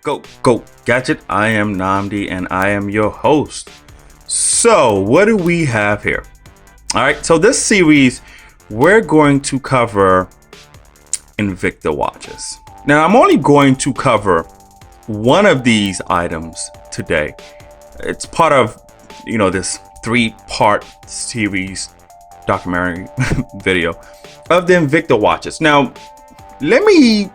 Go Gadget. I am Namdi and I am your host. So what do we have here? All right, so this series we're going to cover Invicta watches. Now I'm only going to cover one of these items today. It's part of this 3-part series documentary video of the Invicta watches. Now let me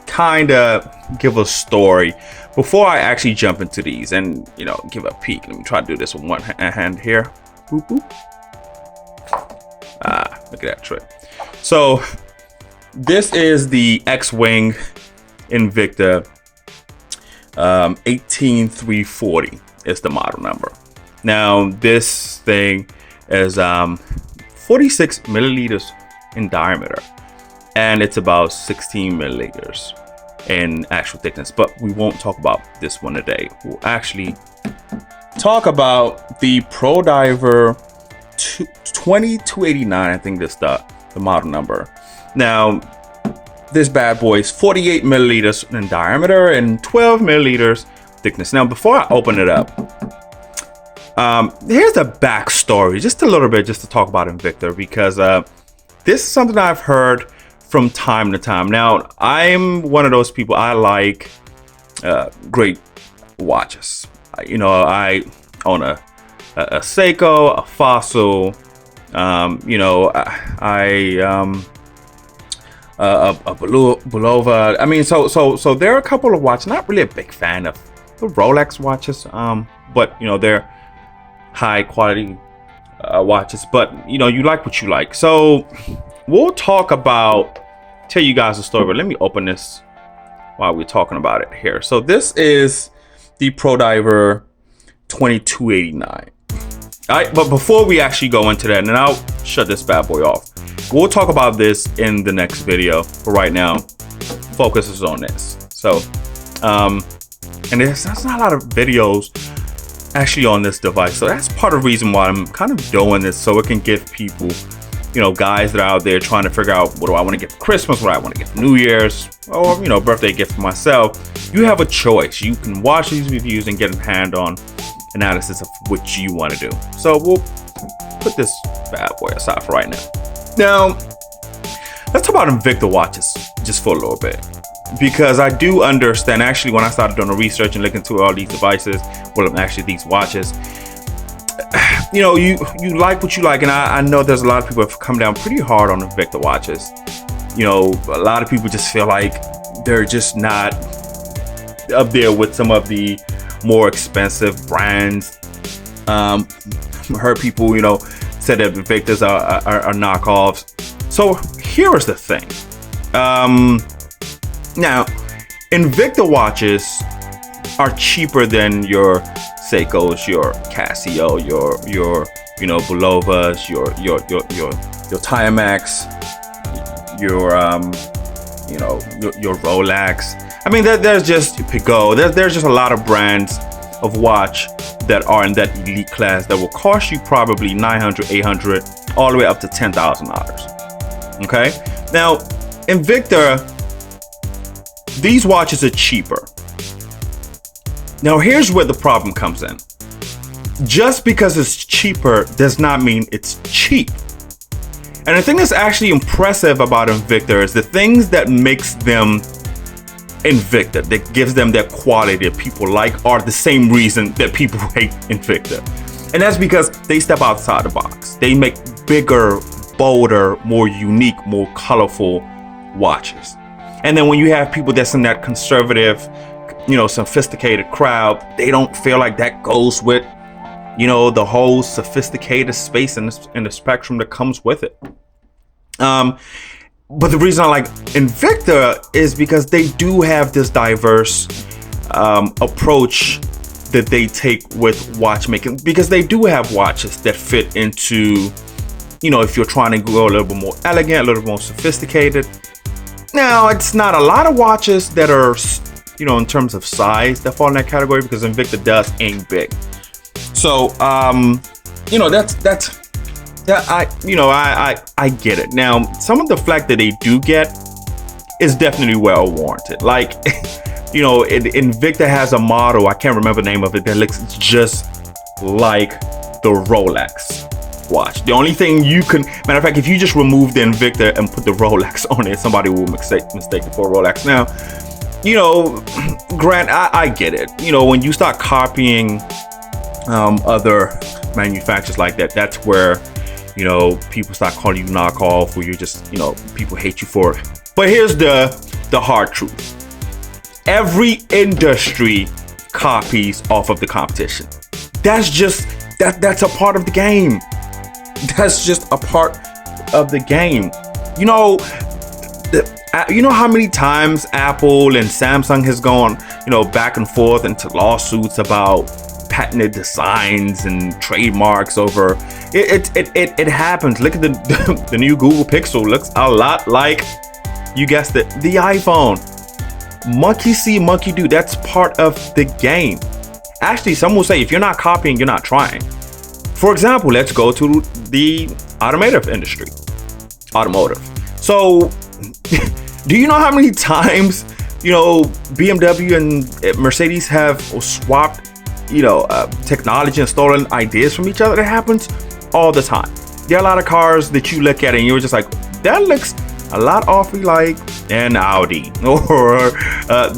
kind of give a story before I actually jump into these and give a peek. Let me try to do this with one hand here. Boop, boop. Look at that trick. So this is the X-Wing Invicta 18340 is the model number. Now this thing is 46 milliliters in diameter and it's about 16 milliliters in actual thickness, but we won't talk about this one today. We'll actually talk about the Pro Diver 2289. I think that's the model number. Now this bad boy is 48 milliliters in diameter and 12 milliliters thickness. Now before I open it up, here's the backstory, just a little bit, just to talk about Invicta, because this is something I've heard from time to time. Now I'm one of those people, I like great watches. I own a Seiko, a Fossil, a Bulova. I mean, so there are a couple of watches. Not really a big fan of the Rolex watches, but they're high quality watches. But you like what you like. So we'll tell you guys a story. But let me open this while we're talking about it here. So this is the Pro Diver 2289. All right, but before we actually go into that, and I'll shut this bad boy off. We'll talk about this in the next video. But right now, focus is on this. So, and there's not a lot of videos actually on this device. So that's part of the reason why I'm kind of doing this, so it can give people, guys that are out there trying to figure out, what do I want to get for Christmas, what do I want to get for New Year's, or birthday gift for myself. You have a choice. You can watch these reviews and get a hand-on analysis of what you want to do. So we'll put this bad boy aside for right now. Now let's talk about Invicta watches just for a little bit, because I do understand. Actually, when I started doing the research and looking into all these devices, actually these watches, you like what you like, and I know there's a lot of people have come down pretty hard on Invicta watches. A lot of people just feel like they're just not up there with some of the more expensive brands. Heard people said that Invictas are knockoffs. So here is the thing. Now Invicta watches are cheaper than your Seikos, your Casio, your Bulovas, your Timex, your Rolex. I mean, there's just Pico. There's just a lot of brands of watch that are in that elite class that will cost you probably $900, $800, all the way up to $10,000. Okay. Now Invicta, these watches are cheaper. Now here's where the problem comes in. Just because it's cheaper does not mean it's cheap. And the thing that's actually impressive about Invicta is the things that makes them Invicta, that gives them that quality that people like, are the same reason that people hate Invicta. And that's because they step outside the box. They make bigger, bolder, more unique, more colorful watches. And then when you have people that's in that conservative, sophisticated crowd, they don't feel like that goes with, the whole sophisticated space and the spectrum that comes with it. But the reason I like Invicta is because they do have this diverse approach that they take with watchmaking, because they do have watches that fit into, if you're trying to go a little bit more elegant, a little bit more sophisticated. Now, it's not a lot of watches that are, in terms of size that fall in that category, because Invicta does aim big. So, I get it. Now, some of the flack that they do get is definitely well warranted. Like, you know, Invicta has a model, I can't remember the name of it, that looks just like the Rolex watch. The only thing you can, matter of fact, if you just remove the Invicta and put the Rolex on it, somebody will mistake it for a Rolex. Now, you know, Grant, I get it. You know, when you start copying other manufacturers like that, that's where, you know, people start calling you knockoff, or you just, you know, people hate you for it. But here's the hard truth. Every industry copies off of the competition. That's just, that's a part of the game. That's just a part of the game. You know, you know how many times Apple and Samsung has gone, you know, back and forth into lawsuits about patented designs and trademarks over it happens. Look at the new Google Pixel. Looks a lot like, you guessed it, the iPhone. Monkey see, monkey do. That's part of the game. Actually, some will say if you're not copying, you're not trying. For example, let's go to the automotive industry. So do you know how many times, you know, BMW and Mercedes have swapped, you know, technology and stolen ideas from each other? That happens all the time. There are a lot of cars that you look at and you're just like, that looks a lot awfully like an Audi or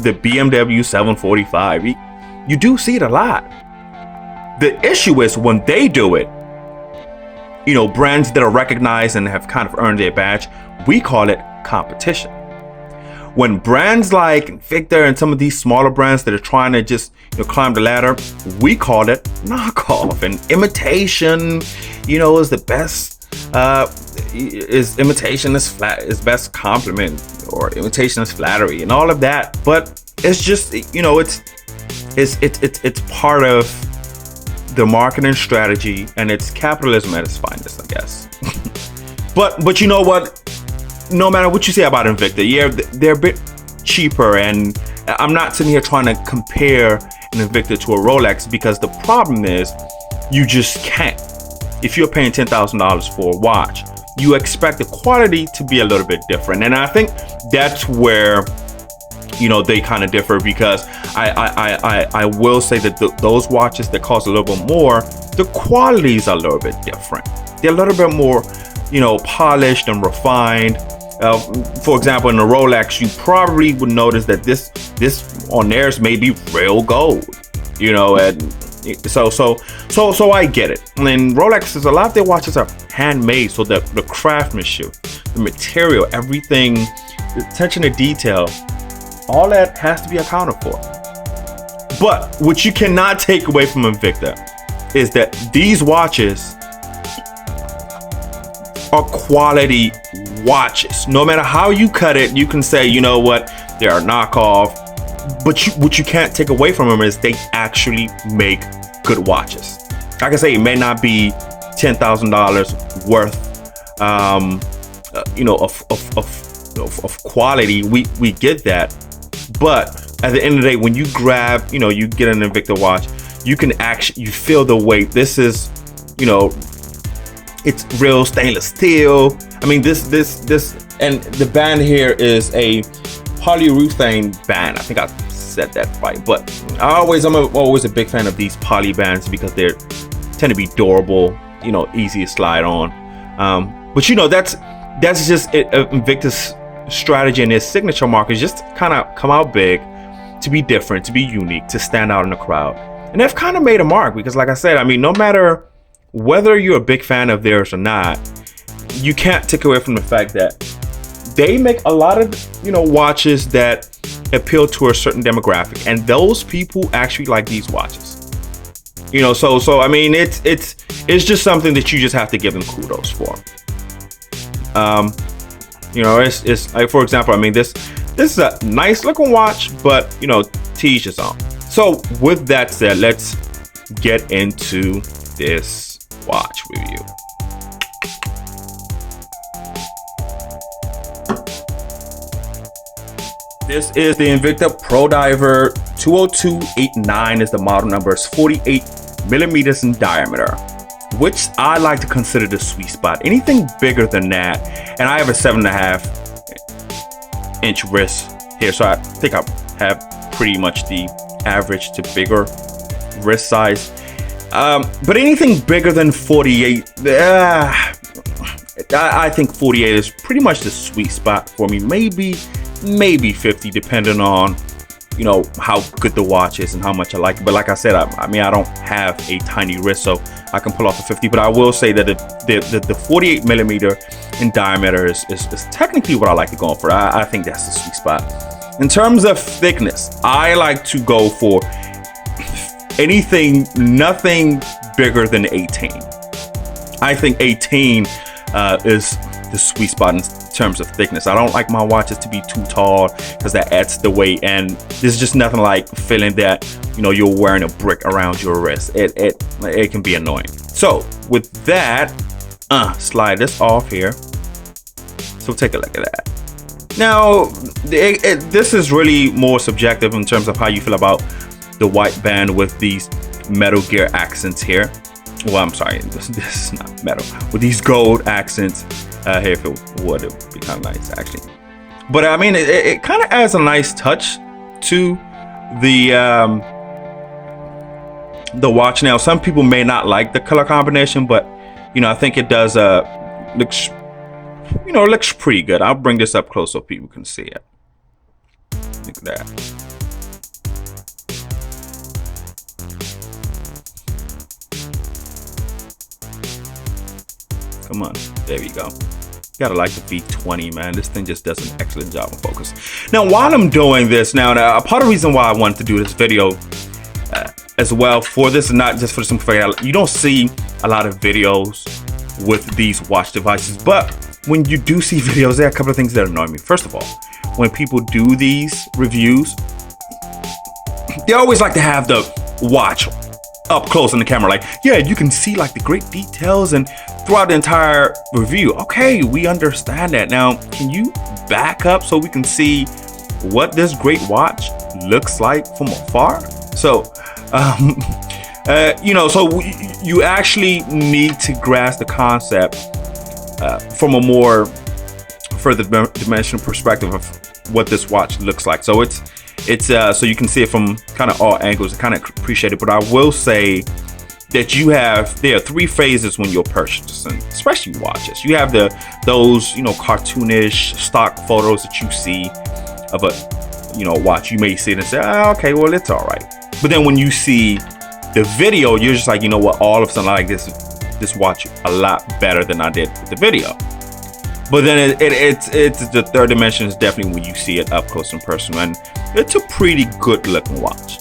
the BMW 745. You do see it a lot. The issue is when they do it, you know, brands that are recognized and have kind of earned their badge, we call it competition. When brands like Invicta and some of these smaller brands that are trying to just, you know, climb the ladder, we call it knockoff. And imitation, you know, is the best. Is imitation is best compliment, or imitation is flattery, and all of that. But it's just, you know, it's part of the marketing strategy, and it's capitalism at its finest, I guess. but you know what? No matter what you say about Invicta, yeah, they're a bit cheaper, and I'm not sitting here trying to compare an Invicta to a Rolex, because the problem is you just can't. If you're paying $10,000 for a watch, you expect the quality to be a little bit different, and I think that's where, you know, they kind of differ, because I will say that those watches that cost a little bit more, the qualities are a little bit different. They're a little bit more, you know, polished and refined. For example, in the Rolex, you probably would notice that this on theirs may be real gold, you know, and so I get it. And Rolex is, a lot of their watches are handmade, so that the craftsmanship, the material, everything, the attention to detail, all that has to be accounted for. But what you cannot take away from Invicta is that these watches are quality watches. No matter how you cut it, you can say, you know what, they are knockoff. But what you can't take away from them is they actually make good watches. Like I say, it may not be $10,000 worth, you know, of quality. We get that. But at the end of the day, when you grab, you know, you get an Invicta watch, you can actually, you feel the weight. This is, you know, it's real stainless steel. I mean, this, and the band here is a polyurethane band. I think I said that right. But I'm always a big fan of these poly bands, because they tend to be durable, you know, easy to slide on. But you know, that's just Invicta's strategy, and his signature mark is just kind of come out big, to be different, to be unique, to stand out in the crowd. And they've kind of made a mark, because like I said, I mean, no matter whether you're a big fan of theirs or not, you can't take away from the fact that they make a lot of, you know, watches that appeal to a certain demographic, and those people actually like these watches. You know, so I mean, it's just something that you just have to give them kudos for. You know, it's like, for example, I mean, this is a nice looking watch, but you know, to each his own. So with that said, let's get into this watch review. This is the Invicta Pro Diver 20289 is the model number. It's 48 millimeters in diameter, which I like to consider the sweet spot. Anything bigger than that, and I have a 7.5 inch wrist here, so I think I have pretty much the average to bigger wrist size. But anything bigger than 48, I think 48 is pretty much the sweet spot for me. Maybe 50, depending on, you know, how good the watch is and how much I like it. But like I said, I mean, I don't have a tiny wrist, so I can pull off a 50. But I will say that the 48 millimeter in diameter is technically what I like to go for. I think that's the sweet spot. In terms of thickness, I like to go for nothing bigger than 18. I think 18 is the sweet spot in terms of thickness. I don't like my watches to be too tall because that adds the weight, and there's just nothing like feeling that, you know, you're wearing a brick around your wrist. It can be annoying. So with that, slide this off here. So take a look at that. Now, this is really more subjective in terms of how you feel about the white band with these Metal Gear accents here. Well, I'm sorry, this is not metal. With these gold accents here, if it would, it would be kind of nice actually. But I mean, it kind of adds a nice touch to the watch. Now, some people may not like the color combination, but you know, I think it does looks, you know, it looks pretty good. I'll bring this up close so people can see it. Look at that. Come on, there we go. Gotta like the V20, man. This thing just does an excellent job of focus. Now, while I'm doing this, now a part of the reason why I wanted to do this video as well for this, and not just for the simple fact, you don't see a lot of videos with these watch devices, but when you do see videos, there are a couple of things that annoy me. First of all, when people do these reviews, they always like to have the watch up close in the camera, like, yeah, you can see like the great details and throughout the entire review. Okay, we understand that. Now, can you back up so we can see what this great watch looks like from afar? So, you know, so you actually need to grasp the concept from a more further dimensional perspective of what this watch looks like. So it's so you can see it from kind of all angles and kind of appreciate it. But I will say that there are three phases when you're purchasing, especially watches. You have those, you know, cartoonish stock photos that you see of a, you know, watch. You may see it and say, oh, okay, well, it's all right. But then when you see the video, you're just like, you know what, all of a sudden I like this watch a lot better than I did with the video. But then it's the third dimension is definitely when you see it up close and personal, and it's a pretty good looking watch.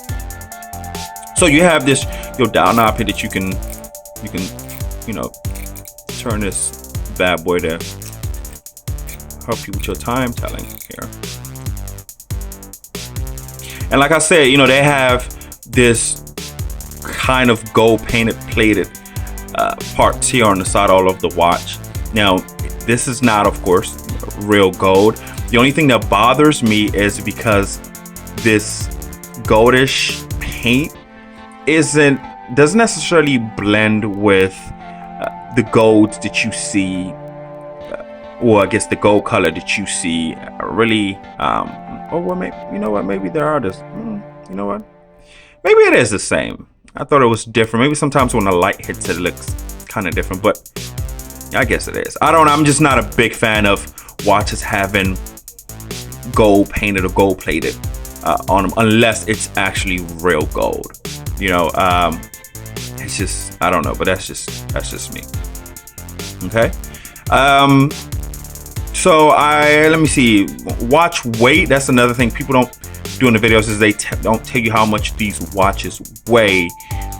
So you have this your dial knob here that you can you know, turn this bad boy to help you with your time telling here. And like I said, you know, they have this kind of gold painted plated parts here on the side all of the watch. Now, this is not, of course, real gold. The only thing that bothers me is because this goldish paint doesn't necessarily blend with the golds that you see, or I guess the gold color that you see really. Oh, well, maybe, you know what? Maybe there are this. You know what? Maybe it is the same. I thought it was different. Maybe sometimes when the light hits it, it looks kind of different, but I guess it is. I don't know. I'm just not a big fan of watches having gold painted or gold plated on them, unless it's actually real gold. You know, it's just, I don't know, but that's just me. Okay. So let me see. Watch weight. That's another thing people don't do in the videos, is they don't tell you how much these watches weigh.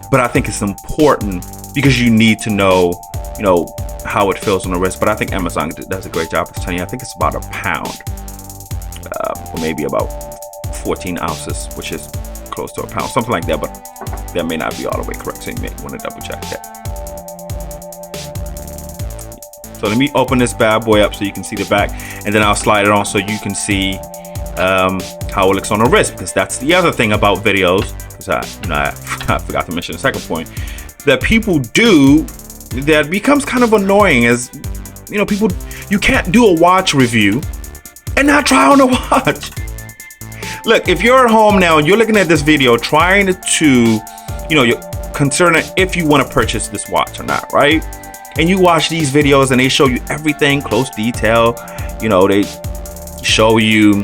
But I think it's important because you need to know, you know, how it feels on the wrist. But I think Amazon does a great job of telling you. I think it's about a pound, or maybe about 14 ounces, which is close to a pound, something like that. But that may not be all the way correct, so you may want to double check that. So let me open this bad boy up so you can see the back, and then I'll slide it on so you can see how it looks on the wrist, because that's the other thing about videos, because I forgot to mention the second point that people do that becomes kind of annoying is, you know, you can't do a watch review and not try on a watch. look, if you're at home now and you're looking at this video trying to, you know, you're concerned if you want to purchase this watch or not, right? And you watch these videos and they show you everything, close detail. You know, they show you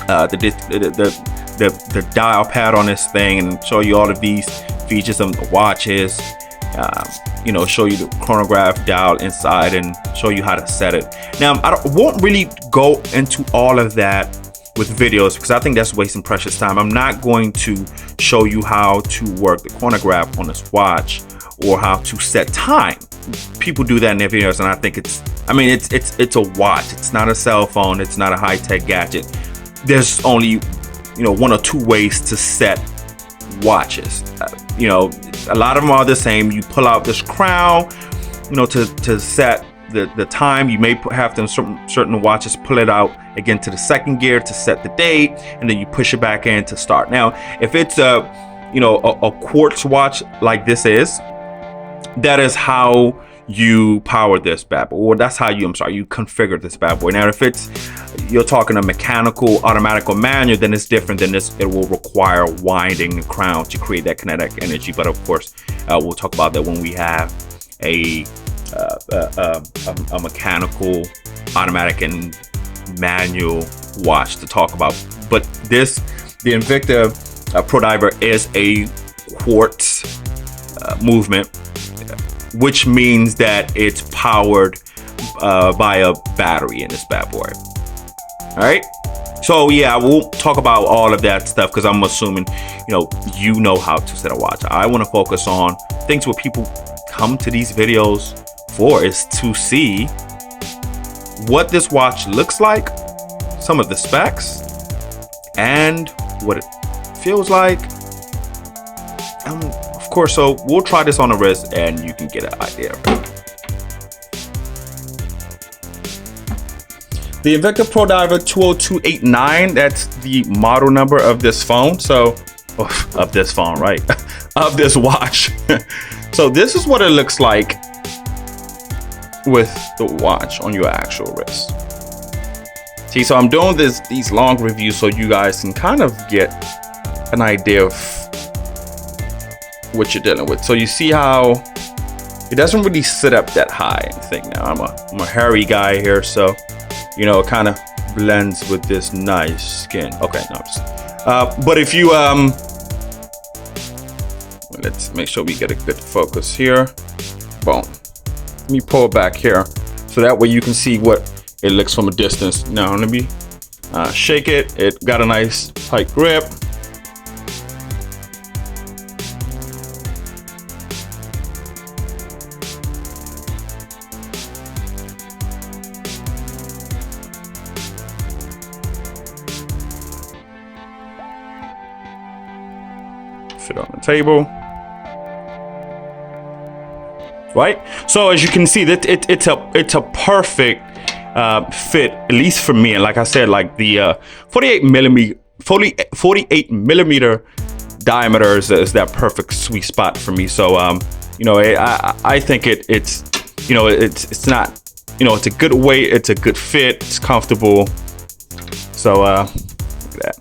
the dial pad on this thing and show you all of these features of the watches. You know, show you the chronograph dial inside and show you how to set it. Now, won't really go into all of that with videos because I think that's wasting precious time. I'm not going to show you how to work the chronograph on this watch or how to set time. People do that in their videos, and I think it's a watch. It's not a cell phone. It's not a high-tech gadget. There's only, you know, one or two ways to set watches. You know, a lot of them are the same. You pull out this crown, you know, to set the time. You may have them certain watches pull it out again to the second gear to set the date, and then you push it back in to start. Now, if it's a quartz watch like this is, that is how you power this bad boy, or that's how you configure this bad boy. Now, if you're talking a mechanical, automatic, or manual, then it's different than this. It will require winding the crown to create that kinetic energy. But of course, we'll talk about that when we have a mechanical, automatic, and manual watch to talk about. But the Invicta Pro Diver is a quartz movement, which means that it's powered by a battery in this bad boy. All right, so yeah, we'll talk about all of that stuff because I'm assuming you know how to set a watch. I want to focus on things what people come to these videos for, is to see what this watch looks like, some of the specs, and what it feels like. Of course, so we'll try this on the wrist and you can get an idea. The Invicta Pro Diver 20289, that's the model number of this phone. So, of this phone, right? Of this watch. So this is what it looks like with the watch on your actual wrist. See, so I'm doing these long reviews so you guys can kind of get an idea of what you're dealing with. So you see how it doesn't really sit up that high. I think now I'm a hairy guy here, so it kind of blends with this nice skin. Okay, no, but if you let's make sure we get a good focus here. Boom. Let me pull it back here so that way you can see what it looks from a distance. Now let me shake it. It got a nice tight grip. Fit on the table. Right, so as you can see, that it's a perfect fit, at least for me. And like I said, like the 48 millimeter diameter is that perfect sweet spot for me. So I think it's not, it's a good weight, it's a good fit, it's comfortable. So look at that.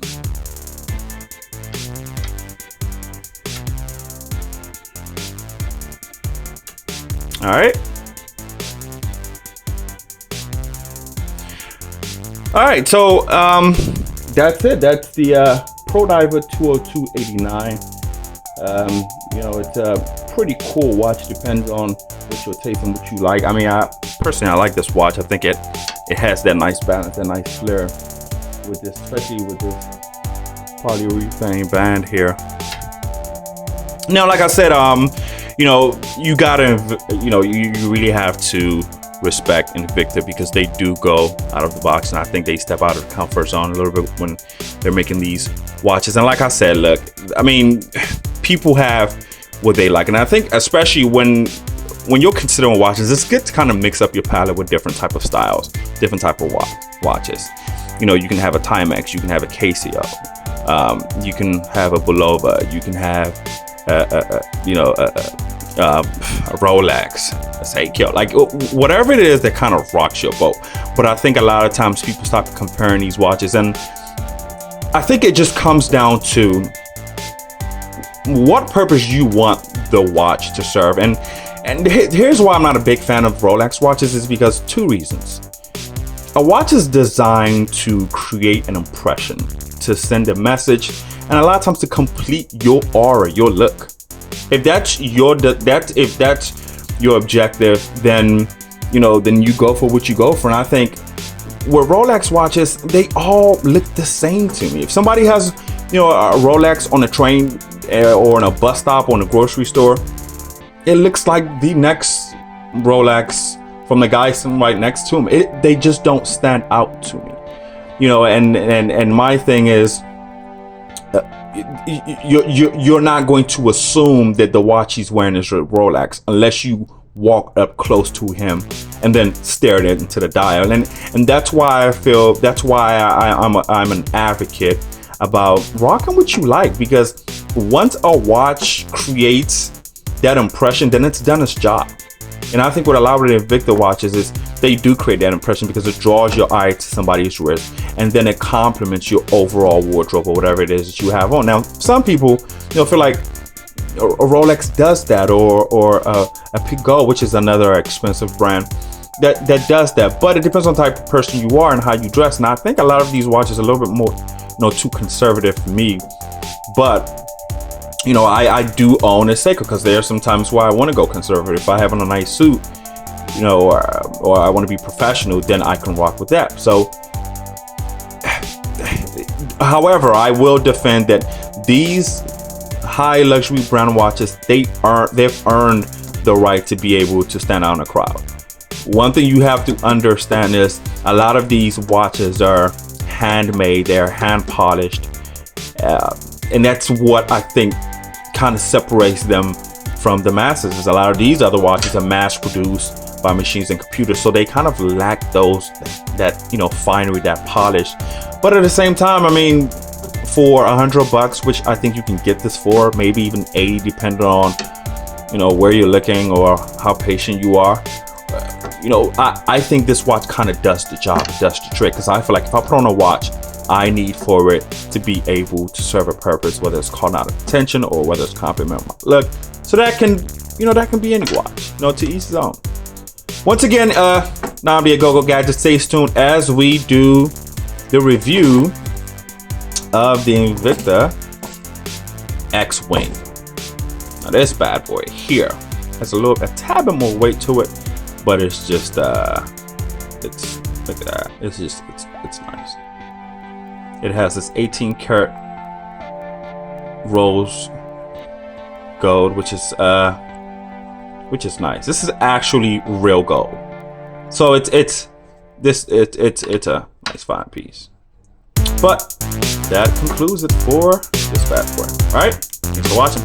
All right. All right, so that's it. That's the Pro Diver 20289. It's a pretty cool watch. Depends on what your taste and what you like. I mean, I personally like this watch. I think it has that nice balance, that nice flair with this, especially with this polyurethane band here. Now, like I said, you gotta, you really have to respect Invicta because they do go out of the box, and I think they step out of the comfort zone a little bit when they're making these watches. And like I said, look, I mean, people have what they like, and I think especially when you're considering watches, it's good to kind of mix up your palette with different type of styles, different type of watches. You can have a Timex, you can have a Casio, you can have a Bulova, you can have a Rolex, a Seiko, like whatever it is that kind of rocks your boat. But I think a lot of times people start comparing these watches, and I think it just comes down to what purpose you want the watch to serve. And here's why I'm not a big fan of Rolex watches, is because two reasons. A watch is designed to create an impression, to send a message, and a lot of times to complete your aura, your look. If that's your objective, then then you go for what you go for. And I think with Rolex watches, they all look the same to me. If somebody has a Rolex on a train or in a bus stop or in a grocery store, it looks like the next Rolex from the guy sitting right next to him. They just don't stand out to me, and my thing is, you're not going to assume that the watch he's wearing is a Rolex unless you walk up close to him and then stare into the dial. And that's why I'm an advocate about rocking what you like, because once a watch creates that impression, then it's done its job. And I think what a lot of the Invicta watches is they do create that impression because it draws your eye to somebody's wrist, and then it complements your overall wardrobe or whatever it is that you have on. Now, some people, feel like a Rolex does that, or a Pigot, which is another expensive brand, that does that. But it depends on the type of person you are and how you dress. And I think a lot of these watches are a little bit more, too conservative for me. But I do own a Seiko because there are some times where I want to go conservative. If I have on a nice suit, or I want to be professional, then I can rock with that. So, however, I will defend that these high luxury brand watches, they've earned the right to be able to stand out in a crowd. One thing you have to understand is a lot of these watches are handmade, they're hand polished, and that's what I think kind of separates them from the masses. Is a lot of these other watches are mass produced by machines and computers, so they kind of lack that finery, that polish. But at the same time, I mean, for $100, which I think you can get this for, maybe even 80, depending on where you're looking or how patient you are. I think this watch kind of does the job, does the trick, because I feel like if I put on a watch, I need for it to be able to serve a purpose, whether it's calling out attention or whether it's complimenting my look. So that can be any watch, to each his own. Once again, now I'm the Go Gadget. Stay tuned as we do the review of the Invicta X-Wing. Now this bad boy here has a tad bit more weight to it, but it's just look at that. It's nice. It has this 18 karat rose gold, which is nice. This is actually real gold, so it's a nice fine piece. But that concludes it for this bad boy. All right, thanks for watching.